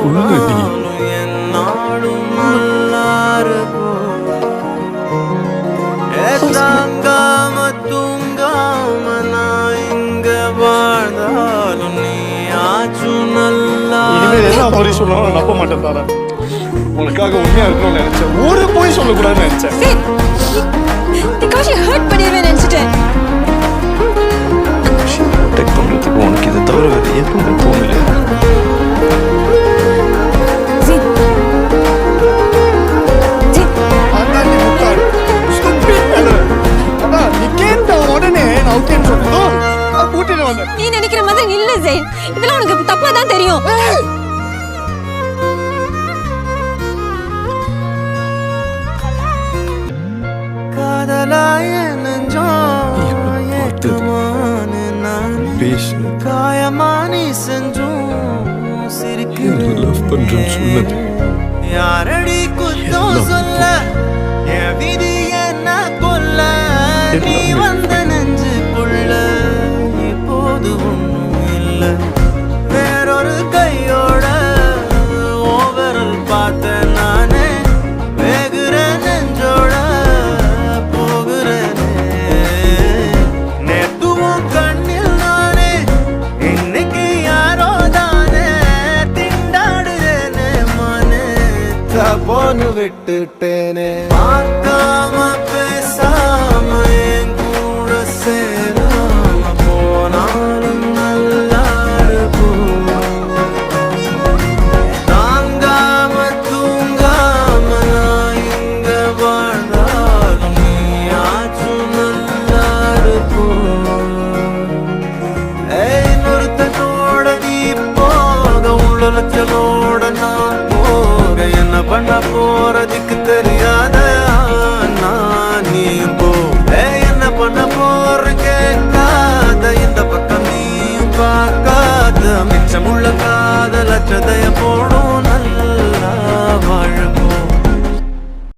சொல்லுடி. என்னாலும் நல்லா இருக்கும். தாங்காம தூங்காம நான் இங்க வாழ்ந்தாலும் நீ ஆச்சும் நல்லா. இனிமேல் என்ன மாதிரி சொன்னாலும் நம்ப மாட்டேன் தாரா. உனக்காக உண்மையா இருக்கணும்னு நினைச்சேன். ஒரு போய் சொல்லக்கூடாதுன்னு நினைச்சேன். நினைச்சிட்டேன் பண்றதுக்கு உனக்கு இதை தவிர வேறு எதுவும் போகல. நீ நினைக்கிற மாதிரி இல்ல ஜெயின், இதெல்லாம் உனக்கு தப்பா தான் தெரியும். காதலாய நெஞ்சோம் ஏக்கமான நான் காயமானி செஞ்சும் சிரிக்கிறேன். யாரடி குத்தம் சொல்ல என் விதி என்ன கொல்ல நீ வந்த நெஞ்சுக்குள்ள இப்போது ஒன்றும் இல்லை. வேறொரு கையோட ஓவரல் பார்த்த நானே வேகுற நெஞ்சோட போகிறேனே. நேத்துவும் கண்ணில் நானே இன்னைக்கு யாரோ தானே திண்டாடுறேனே மானே தப்போன்னு விட்டுட்டேனே. பார்க்காம பேசாம என் கூட சேராம போனாலும் நல்லா இருக்கும். தாங்காம தூங்காம நான் இங்க வாழ்ந்தாலும் நீ ஆச்சும் நல்லா இருக்கும். இன்னொருத்தனோட நீ போக உள்ளச்சலோட நான் போக என்ன பண்ண போறதுக்கு தெரியாத நான் நீ போ. என்ன பண்ண போற கேட்காத இந்த பக்கம் நீயும் பார்க்காத மிச்சமுள்ள காதலற்றதை